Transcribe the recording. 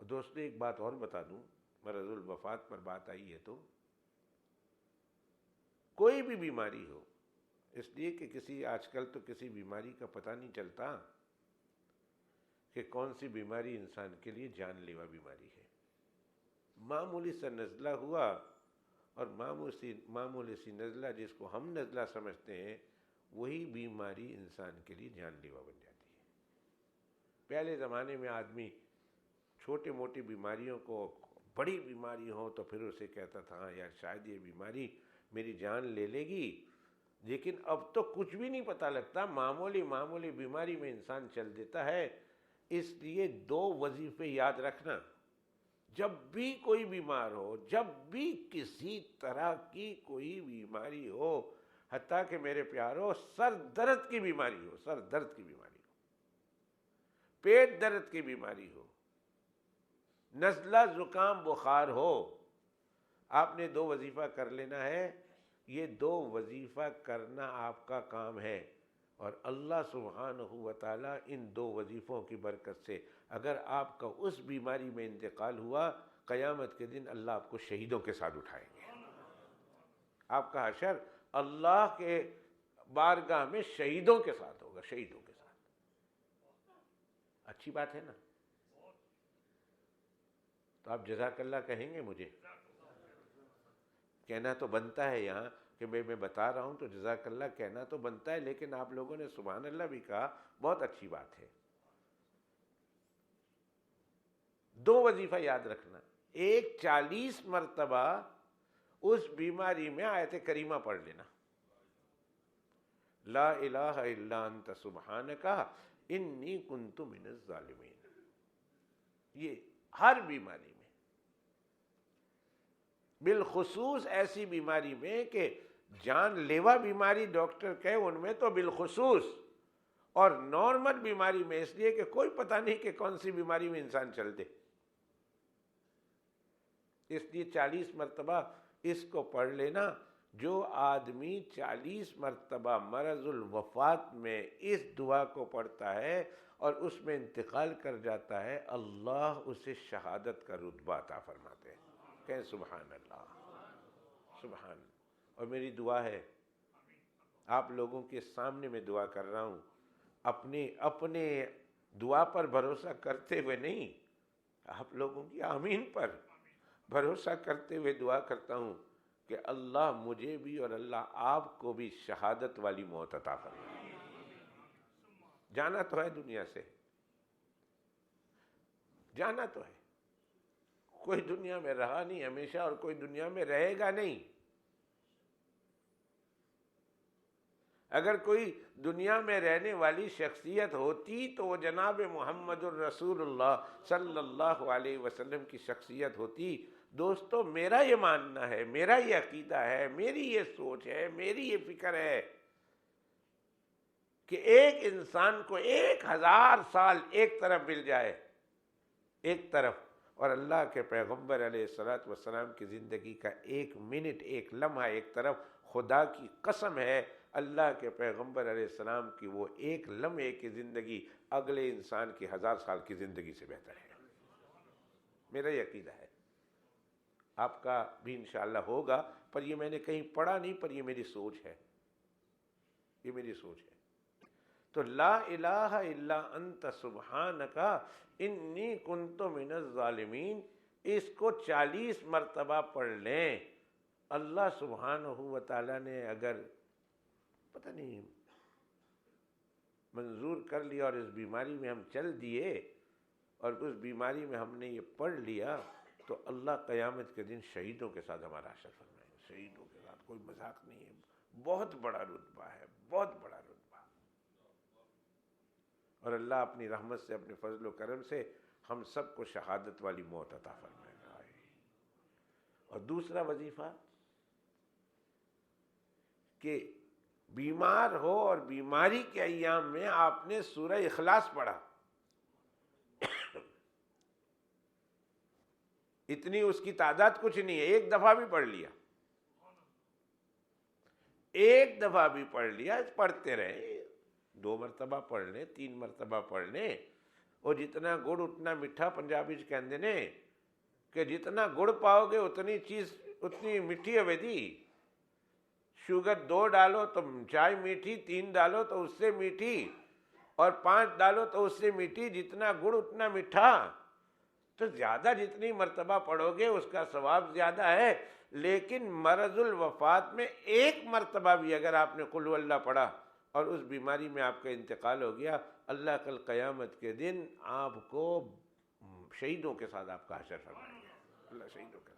دوستو ایک بات اور بتا دوں، مرض الوفات پر بات آئی ہے تو کوئی بھی بیماری ہو، اس لیے کہ آج کل تو کسی بیماری کا پتہ نہیں چلتا کہ کون سی بیماری انسان کے لیے جان لیوا بیماری ہے۔ معمولی سا نزلہ ہوا، اور معمولی سی نزلہ جس کو ہم نزلہ سمجھتے ہیں، وہی بیماری انسان کے لیے جان لیوا بن جاتی ہے۔ پہلے زمانے میں آدمی چھوٹے موٹی بیماریوں کو، بڑی بیماری ہو تو پھر اسے کہتا تھا ہاں یار شاید یہ بیماری میری جان لے لے گی، لیکن اب تو کچھ بھی نہیں پتہ لگتا، معمولی بیماری میں انسان چل دیتا ہے۔ اس لیے 2 وظیفے یاد رکھنا، جب بھی کوئی بیمار ہو، جب بھی کسی طرح کی کوئی بیماری ہو، حتیٰ کہ میرے پیارو سر درد کی بیماری ہو، سر درد کی بیماری ہو، پیٹ درد کی بیماری ہو، نزلہ زکام بخار ہو، آپ نے 2 وظیفہ کر لینا ہے۔ یہ 2 وظیفہ کرنا آپ کا کام ہے، اور اللہ سبحانہ و تعالیٰ ان 2 وظیفوں کی برکت سے اگر آپ کا اس بیماری میں انتقال ہوا، قیامت کے دن اللہ آپ کو شہیدوں کے ساتھ اٹھائیں گے۔ آپ کا حشر اللہ کے بارگاہ میں شہیدوں کے ساتھ ہوگا، شہیدوں کے ساتھ۔ اچھی بات ہے نا؟ تو آپ جزاک اللہ کہیں گے مجھے؟ کہنا تو بنتا ہے یہاں کہ میں بتا رہا ہوں تو جزاک اللہ کہنا تو بنتا ہے، لیکن آپ لوگوں نے سبحان اللہ بھی کہا، بہت اچھی بات ہے۔ 2 وظیفہ یاد رکھنا، ایک 40 مرتبہ اس بیماری میں آیت کریمہ پڑھ لینا، لا الہ الا انت سبحانک انی کنت من الظالمین۔ یہ ہر بیماری میں، بالخصوص ایسی بیماری میں کہ جان لیوا بیماری ڈاکٹر کہے ان میں تو بالخصوص، اور نارمل بیماری میں اس لیے کہ کوئی پتہ نہیں کہ کون سی بیماری میں انسان چل دے، اس لیے 40 مرتبہ اس کو پڑھ لینا۔ جو آدمی 40 مرتبہ مرض الوفات میں اس دعا کو پڑھتا ہے اور اس میں انتقال کر جاتا ہے، اللہ اسے شہادت کا رتبہ عطا فرماتے ہیں۔ کہیں سبحان اللہ، سبحان۔ اور میری دعا ہے، آپ لوگوں کے سامنے میں دعا کر رہا ہوں، اپنے دعا پر بھروسہ کرتے ہوئے نہیں، آپ لوگوں کی آمین پر بھروسہ کرتے ہوئے دعا کرتا ہوں کہ اللہ مجھے بھی اور اللہ آپ کو بھی شہادت والی موت عطا فرمائے۔ جانا تو ہے دنیا سے، جانا تو ہے، کوئی دنیا میں رہا نہیں ہمیشہ اور کوئی دنیا میں رہے گا نہیں۔ اگر کوئی دنیا میں رہنے والی شخصیت ہوتی تو وہ جناب محمد الرسول اللہ صلی اللہ علیہ وسلم کی شخصیت ہوتی۔ دوستو میرا یہ ماننا ہے، میرا یہ عقیدہ ہے، میری یہ سوچ ہے، میری یہ فکر ہے کہ ایک انسان کو 1000 سال ایک طرف مل جائے، ایک طرف، اور اللہ کے پیغمبر علیہ الصلوۃ والسلام کی زندگی کا 1 منٹ، 1 لمحہ ایک طرف، خدا کی قسم ہے اللہ کے پیغمبر علیہ السلام کی وہ 1 لمحے کی زندگی اگلے انسان کی 1000 سال کی زندگی سے بہتر ہے۔ میرا یہ عقیدہ ہے، آپ کا بھی انشاءاللہ ہوگا، پر یہ میں نے کہیں پڑھا نہیں، پر یہ میری سوچ ہے، یہ میری سوچ ہے۔ تو لا الہ الا انت سبحانک انی کنت من الظالمین، اس کو 40 مرتبہ پڑھ لیں، اللہ سبحانہ و تعالیٰ نے اگر پتہ نہیں منظور کر لیا اور اس بیماری میں ہم چل دیے اور اس بیماری میں ہم نے یہ پڑھ لیا، تو اللہ قیامت کے دن شہیدوں کے ساتھ ہمارا حشر فرمائیں گے، شہیدوں کے ساتھ۔ کوئی مذاق نہیں ہے، بہت بڑا رتبہ ہے، بہت بڑا رتبہ۔ اور اللہ اپنی رحمت سے، اپنے فضل و کرم سے ہم سب کو شہادت والی موت عطا فرمائے گا۔ اور دوسرا وظیفہ کہ بیمار ہو اور بیماری کے ایام میں آپ نے سورہ اخلاص پڑھا، اتنی اس کی تعداد کچھ نہیں ہے، 1 دفعہ بھی پڑھ لیا، 1 دفعہ بھی پڑھ لیا، پڑھتے رہیں، 2 مرتبہ پڑھ لیں، 3 مرتبہ پڑھ لیں، وہ جتنا گڑ اتنا میٹھا، پنجابی کہندے نے کہ جتنا گڑ پاؤ گے اتنی چیز اتنی میٹھی ہوے دی. شوگر 2 ڈالو تو چائے میٹھی، 3 ڈالو تو اس سے میٹھی، اور 5 ڈالو تو اس سے میٹھی. جتنا گڑ اتنا میٹھا. تو زیادہ جتنی مرتبہ پڑھو گے اس کا ثواب زیادہ ہے. لیکن مرض الوفات میں ایک مرتبہ بھی اگر آپ نے قل ہو اللہ پڑھا اور اس بیماری میں آپ کا انتقال ہو گیا، اللہ کل قیامت کے دن آپ کو شہیدوں کے ساتھ آپ کا حشر فرمائے گا. اللہ شہیدوں کا